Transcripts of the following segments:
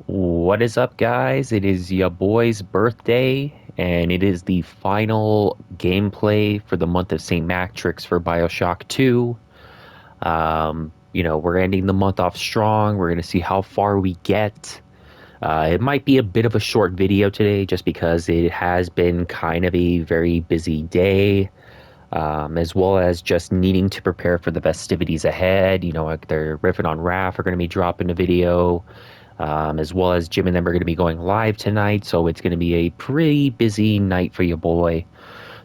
What is up, guys? It is your boy's birthday, and it is the final gameplay for the month of St Maxtrix for Bioshock 2. We're ending the month off strong. We're going to see how far we get. It might be a bit of a short video today just because it has been kind of a very busy day, as well as just needing to prepare for the festivities ahead. Like they're riffing on Raph are going to be dropping a video. As well as Jim and them are going to be going live tonight, so it's going to be a pretty busy night for your boy.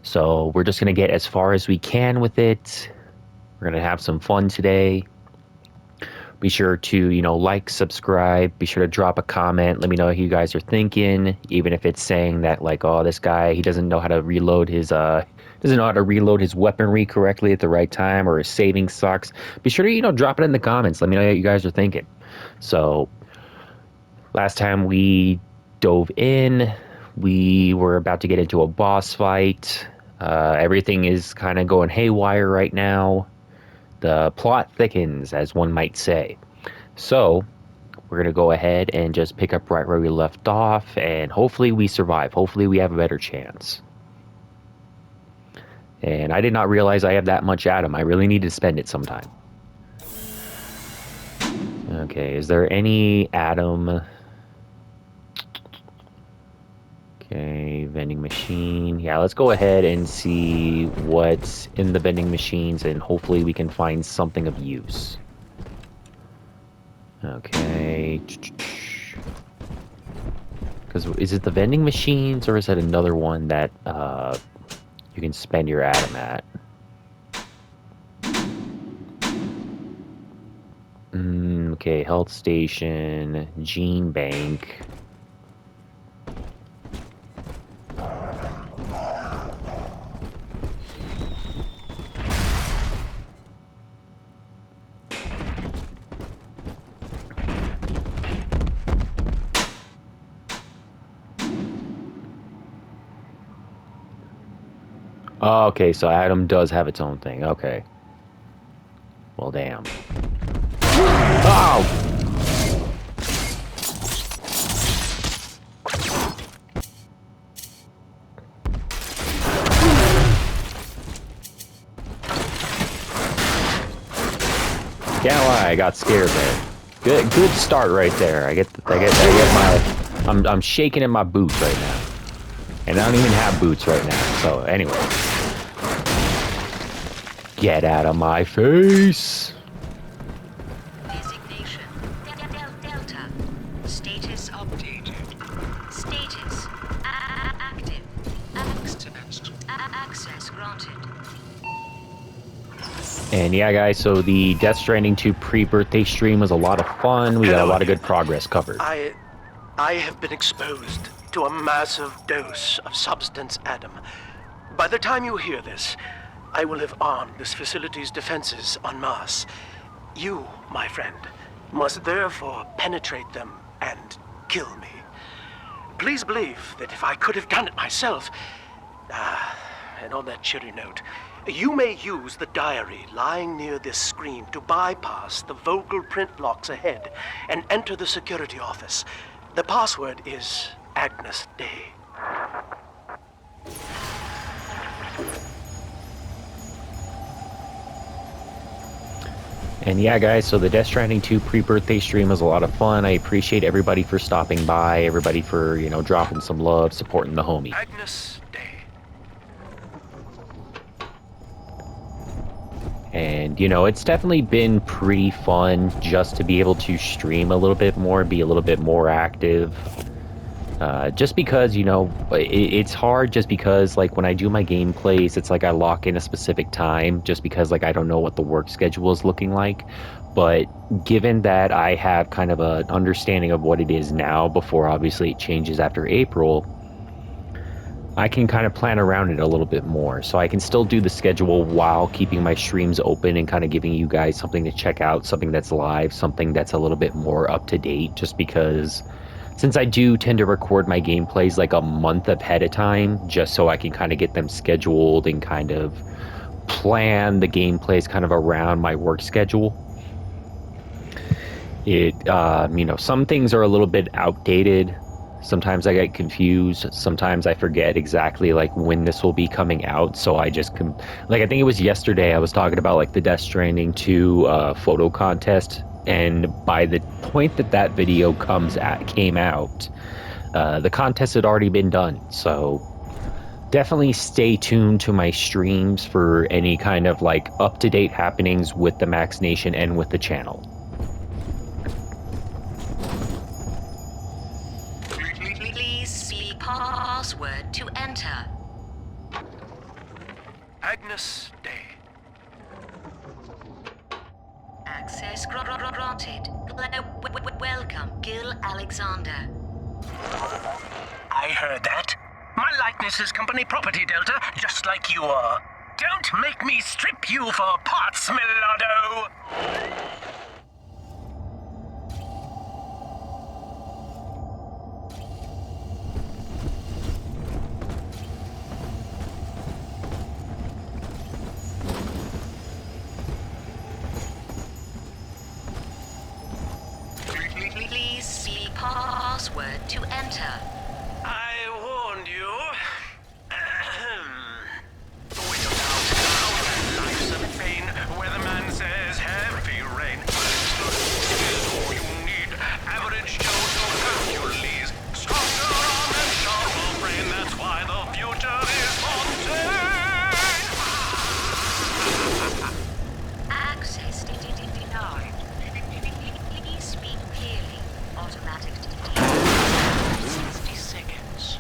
So we're just going to get as far as we can with it. We're going to have some fun today. Be sure to, like, subscribe. Be sure to drop a comment. Let me know what you guys are thinking, even if it's saying that, like, oh, this guy, he doesn't know how to reload his, weaponry correctly at the right time, or his saving sucks. Be sure to, drop it in the comments. Let me know what you guys are thinking. So, last time we dove in, we were about to get into a boss fight. Everything is kind of going haywire right now. The plot thickens, as one might say. So, we're going to go ahead and just pick up right where we left off, and hopefully we survive. Hopefully we have a better chance. And I did not realize I have that much Atom. I really need to spend it sometime. Okay, is there any Atom? Okay, vending machine. Yeah, let's go ahead and see what's in the vending machines, and hopefully we can find something of use. Okay. Because is it the vending machines, or is it another one that you can spend your Atom at? Okay, health station, gene bank. Oh, okay, so Atom does have its own thing. Okay. Well, damn. Oh! Can't lie, I got scared there. Good start right there. I'm shaking in my boots right now. And I don't even have boots right now. So anyway. Get out of my face. Designation Delta. Status updated. Status active. Access granted. And yeah, guys, so the Death Stranding 2 pre-birthday stream was a lot of fun. We got a lot of good progress covered. I have been exposed to a massive dose of substance Atom. By the time you hear this, I will have armed this facility's defenses en masse. You, my friend, must therefore penetrate them and kill me. Please believe that if I could have done it myself... and on that cheery note, you may use the diary lying near this screen to bypass the vocal print locks ahead and enter the security office. The password is Agnes Day. And yeah, guys, so the Death Stranding 2 pre-birthday stream was a lot of fun. I appreciate everybody for stopping by, everybody for, dropping some love, supporting the homie. Agnes Day. And, it's definitely been pretty fun just to be able to stream a little bit more, be a little bit more active. Just because, it's hard just because, like, when I do my gameplays, it's like I lock in a specific time just because, like, I don't know what the work schedule is looking like. But given that I have kind of an understanding of what it is now before, obviously, it changes after April, I can kind of plan around it a little bit more. So I can still do the schedule while keeping my streams open and kind of giving you guys something to check out, something that's live, something that's a little bit more up to date, just because since I do tend to record my gameplays like a month ahead of time, just so I can kind of get them scheduled and kind of plan the gameplays kind of around my work schedule. Some things are a little bit outdated. Sometimes I get confused. Sometimes I forget exactly like when this will be coming out. So I just like I think it was yesterday I was talking about like the Death Stranding 2 photo contest, and by the point that that video came out, the contest had already been done. So definitely stay tuned to my streams for any kind of like up-to-date happenings with the Max Nation and with the channel. Please see password to enter. Agnes Day. Access granted. Welcome, Gil Alexander. I heard that. My likeness is company property, Delta, just like you are. Don't make me strip you for parts, Millardo! Please see password to enter. I warned you. With doubt, life's a pain. Weatherman says heavy rain. Is all you need. Average Joe to Hercules. Stronger arm and sharper brain. That's why the future is Fontaine. Access denied. Please speak clearly. Automatic 60 seconds.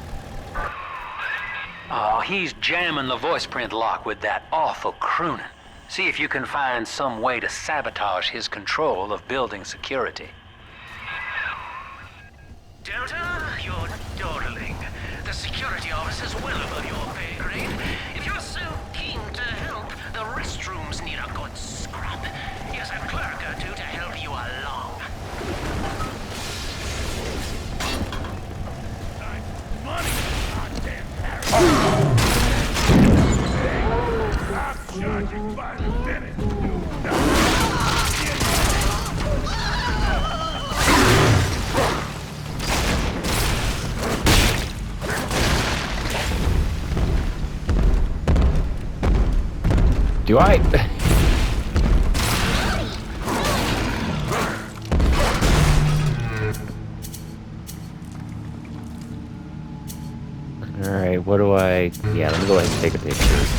Oh, he's jamming the voice print lock with that awful crooning. See if you can find some way to sabotage his control of building security. Delta, you're dawdling. The security office is well above your pay grade. If you're so keen to help, the restrooms need a good scrub. Here's a clerk or two to help you along. Money, goddamn I'm charging by the minute. Do I? Alright, what do I... Yeah, let me go ahead and take a picture.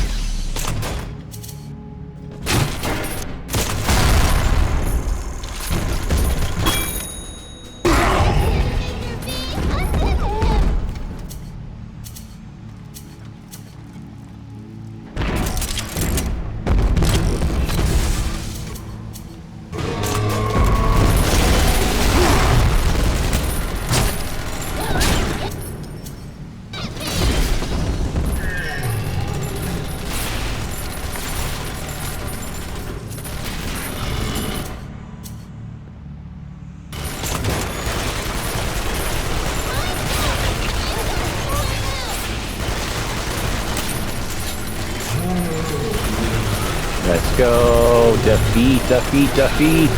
Let's go! Defeat, defeat, defeat!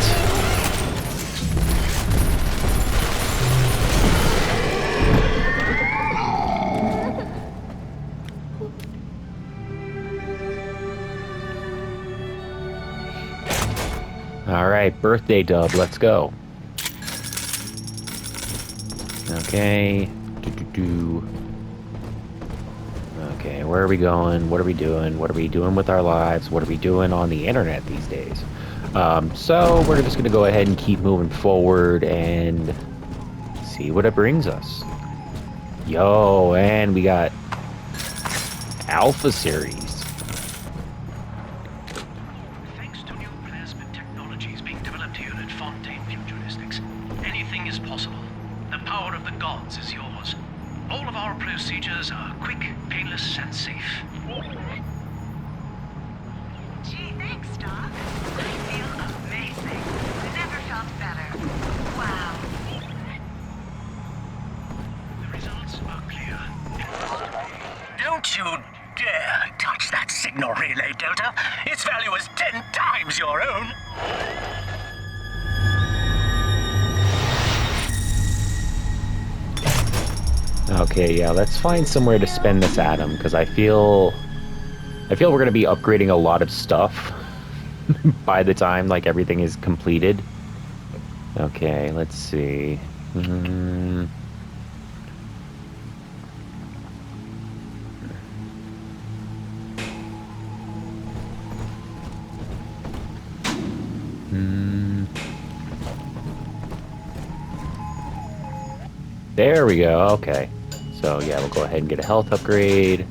Alright, birthday dub, let's go. Okay. Okay, where are we going? What are we doing? What are we doing with our lives? What are we doing on the internet these days? So we're just gonna go ahead and keep moving forward and see what it brings us. Yo, and we got Alpha Series. Thanks to new plasmid technologies being developed here at Fontaine Futuristics, anything is possible. The power of the gods is yours. All of our procedures are quick, painless, and safe. Gee, thanks, Doc. I feel amazing. Never felt better. Wow. The results are clear. Don't you dare touch that signal relay, Delta. Its value is 10 times your own. Okay, yeah, let's find somewhere to spend this atom, because I feel we're gonna be upgrading a lot of stuff by the time like everything is completed. Okay, let's see. There we go. Okay. So yeah, we'll go ahead and get a health upgrade.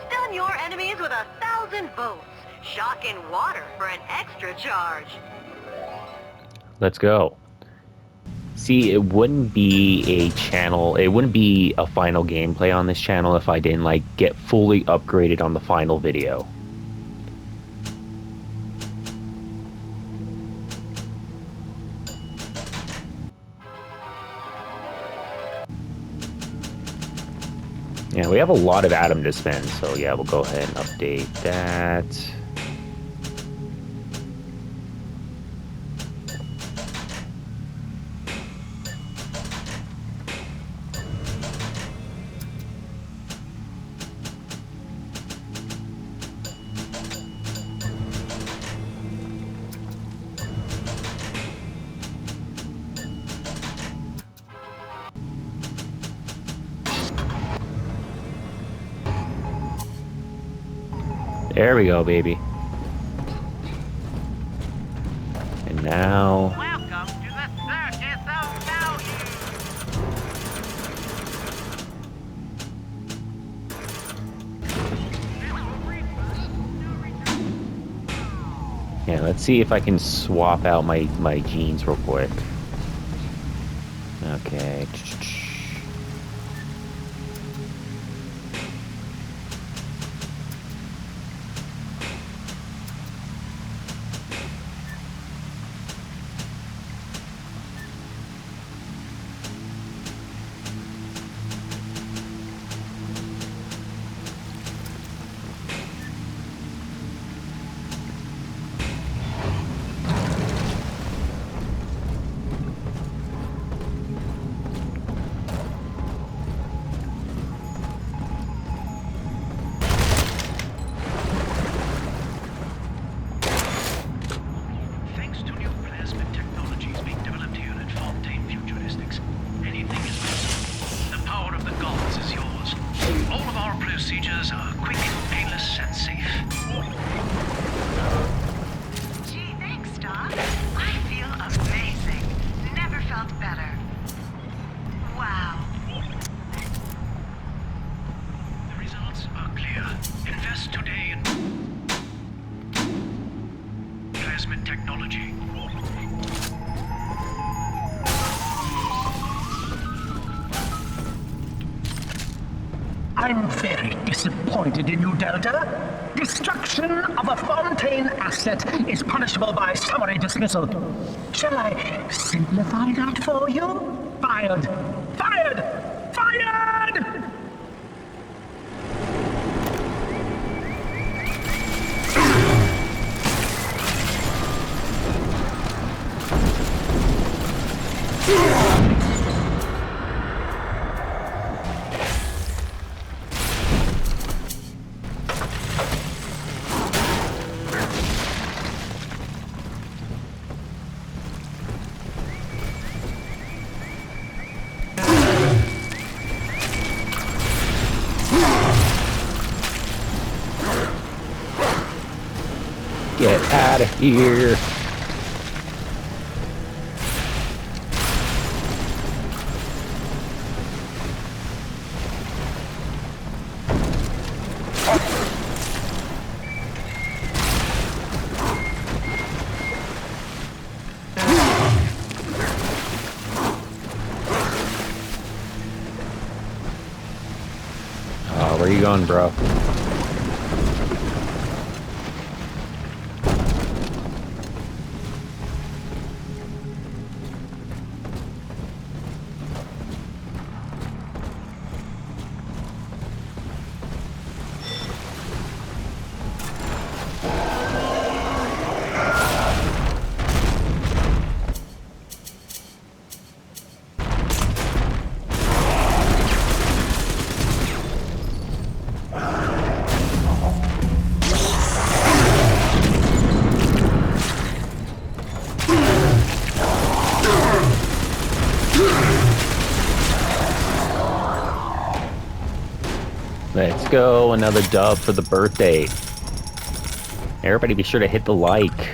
Stun your enemies with 1,000 volts. Shock in water for an extra charge. Let's go. See, it wouldn't be a channel, it wouldn't be a final gameplay on this channel if I didn't like get fully upgraded on the final video. Yeah, we have a lot of atom to spend, so yeah, we'll go ahead and update that. There we go, baby. And now... Welcome to the Circus of Value. Yeah, let's see if I can swap out my jeans real quick. Okay. Thanks to new plasmid technologies being developed here at Fontaine Futuristics, anything is possible. The power of the gods is yours. All of our procedures are quick, painless, and safe. Gee, thanks, Doc. I feel amazing. Never felt better. Wow. The results are clear. Invest today in plasmid technology. I'm very disappointed in you, Delta. Destruction of a Fontaine asset is punishable by summary dismissal. Shall I simplify that for you? Fired! Fired! Fired! Get out of here. Where you going, bro? go. Another dub for the birthday. Everybody be sure to hit the like.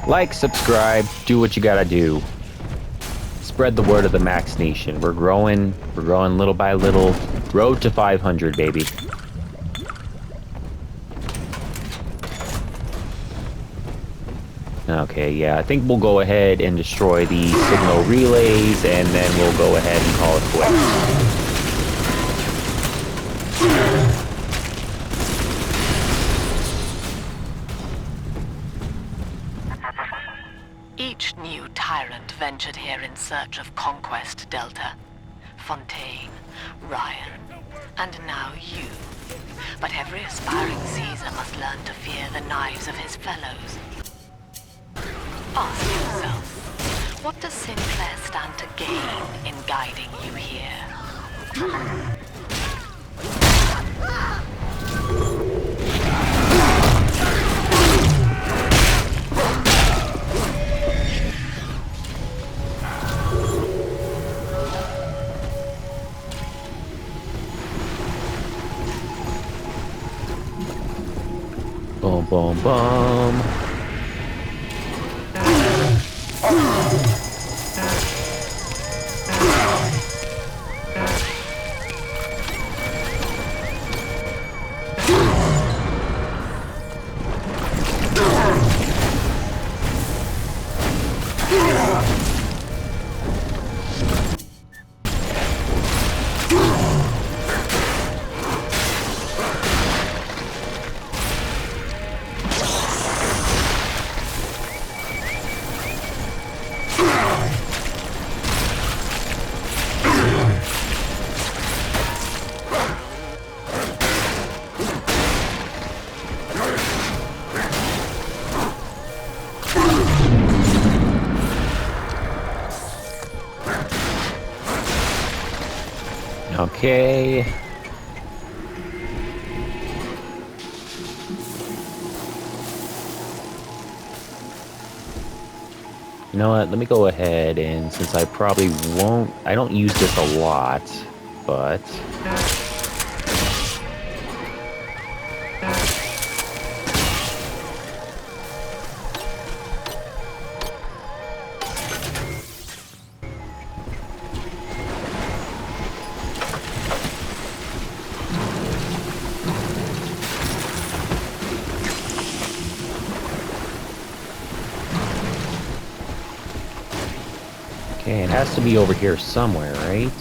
Like, subscribe, do what you gotta do. Spread the word of the Max Nation. We're growing little by little. Road to 500, baby. Okay, yeah, I think we'll go ahead and destroy the signal relays, and then we'll go ahead and call it quits. Each new tyrant ventured here in search of conquest, Delta. Fontaine, Ryan, and now you. But every aspiring Caesar must learn to fear the knives of his fellows. Ask yourself, what does Sinclair stand to gain in guiding you here? Boom, boom, boom. Okay. You know what? Let me go ahead and since I probably won't, I don't use this a lot, but okay, it has to be over here somewhere, right?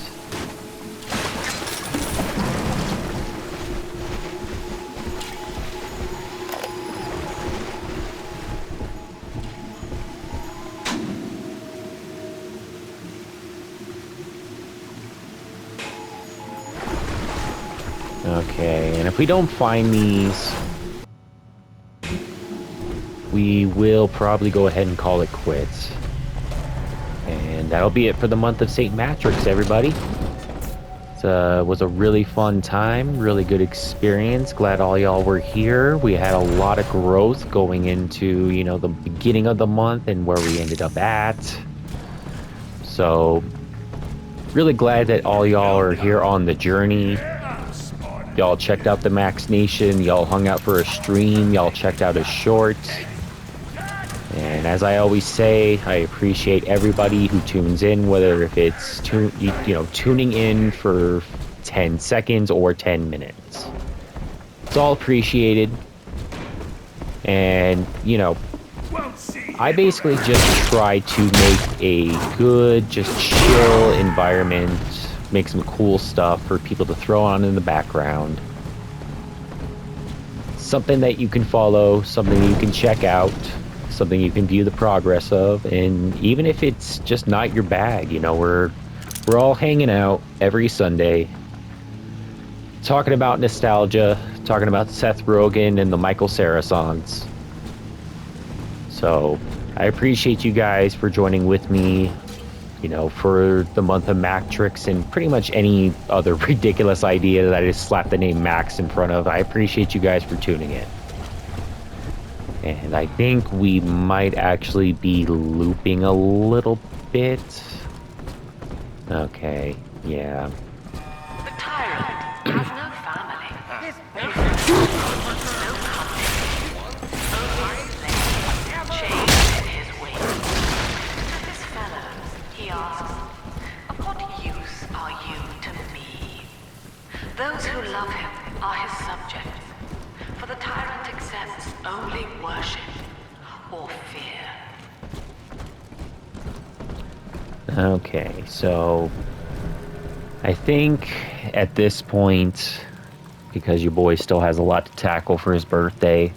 Okay, and if we don't find these, we will probably go ahead and call it quits. And that'll be it for the month of St. Maxtrix, everybody. It was a really fun time, really good experience. Glad all y'all were here. We had a lot of growth going into, you know, the beginning of the month and where we ended up at. So, really glad that all y'all are here on the journey. Y'all checked out the Max Nation. Y'all hung out for a stream. Y'all checked out a short. And as I always say, I appreciate everybody who tunes in, whether if it's tuning in for 10 seconds or 10 minutes. It's all appreciated. And, you know, I basically just try to make a good, just chill environment, make some cool stuff for people to throw on in the background. Something that you can follow, something you can check out, something you can view the progress of, and even if it's just not your bag, you know, we're all hanging out every Sunday, talking about nostalgia, talking about Seth Rogen and the Michael Cera songs. So, I appreciate you guys for joining with me, you know, for the month of Maxtrix and pretty much any other ridiculous idea that I just slapped the name Max in front of. I appreciate you guys for tuning in. And I think we might actually be looping a little bit. Okay, yeah. The tyrant has no worship or fear. Okay, so I think at this point, because your boy still has a lot to tackle for his birthday,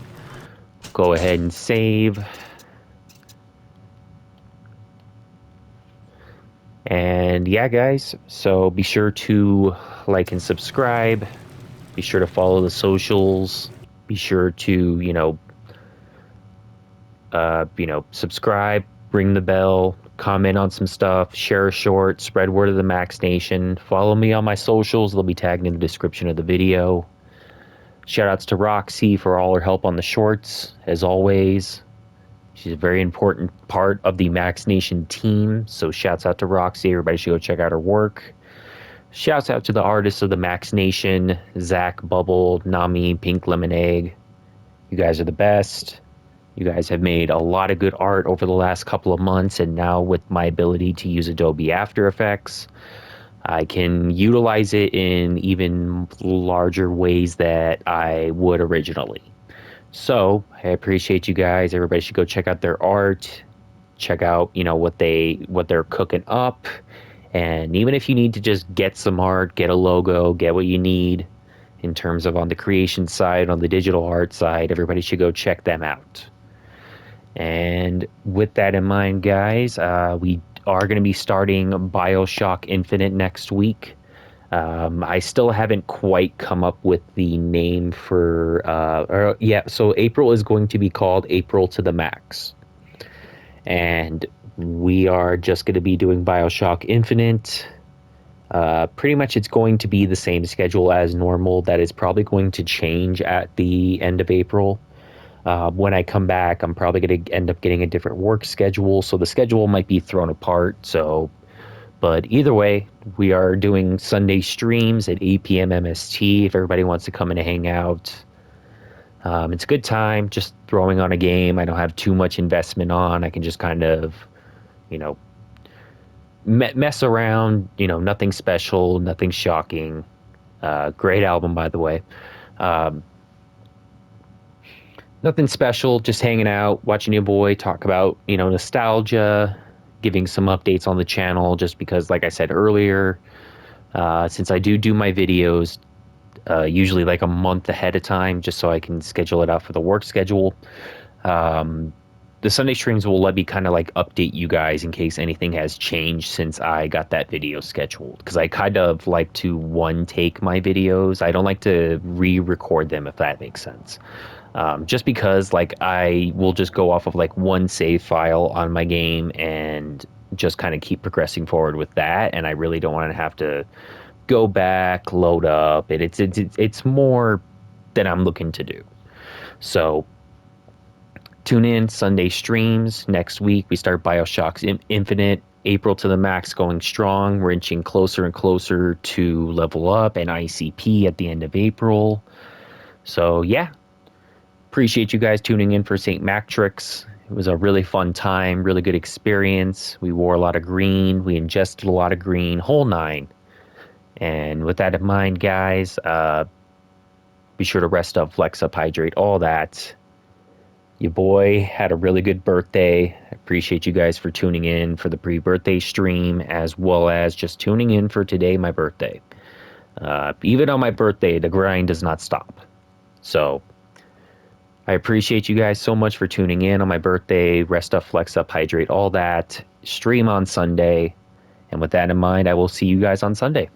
go ahead and save. And yeah, guys, so be sure to like and subscribe. Be sure to follow the socials. Be sure to, subscribe, ring the bell, comment on some stuff, share a short, spread word of the Max Nation. Follow me on my socials. They'll be tagged in the description of the video. Shoutouts to Roxy for all her help on the shorts, as always. She's a very important part of the Max Nation team, so shouts out to Roxy. Everybody should go check out her work. Shouts out to the artists of the Max Nation, Zach, Bubble, Nami, Pink Lemonade. You guys are the best. You guys have made a lot of good art over the last couple of months, and now with my ability to use Adobe After Effects, I can utilize it in even larger ways that I would originally. So I appreciate you guys. Everybody should go check out their art, check out, what they're cooking up. And even if you need to just get some art, get a logo, get what you need in terms of on the creation side, on the digital art side, everybody should go check them out. And with that in mind, guys, we are going to be starting Bioshock Infinite next week. I still haven't quite come up with the name for, so April is going to be called April to the Max. And we are just going to be doing Bioshock Infinite. Pretty much it's going to be the same schedule as normal. That is probably going to change at the end of April. When I come back, I'm probably going to end up getting a different work schedule, so the schedule might be thrown apart. But either way, we are doing Sunday streams at 8 p.m. MST if everybody wants to come in and hang out. It's a good time, just throwing on a game. I don't have too much investment on. I can just kind of, mess around, nothing special, nothing shocking. Great album, by the way. Nothing special, just hanging out, watching your boy talk about, nostalgia, giving some updates on the channel, just because, like I said earlier, since I do my videos usually like a month ahead of time, just so I can schedule it out for the work schedule. The Sunday streams will let me kind of like update you guys in case anything has changed since I got that video scheduled. Because I kind of like to one take my videos. I don't like to re-record them, if that makes sense. Just because like I will just go off of like one save file on my game and just kind of keep progressing forward with that. And I really don't want to have to go back, load up. It's more than I'm looking to do. So tune in Sunday streams. Next week we start Bioshock Infinite. April to the Max going strong. We're inching closer and closer to level up and ICP at the end of April. So yeah, appreciate you guys tuning in for St Maxtrix. It was a really fun time, really good experience. We wore a lot of green. We ingested a lot of green, whole nine. And with that in mind, guys, be sure to rest up, flex up, hydrate, all that. Your boy had a really good birthday. I appreciate you guys for tuning in for the pre-birthday stream, as well as just tuning in for today, my birthday. Even on my birthday, the grind does not stop. So I appreciate you guys so much for tuning in on my birthday. Rest up, flex up, hydrate, all that. Stream on Sunday. And with that in mind, I will see you guys on Sunday.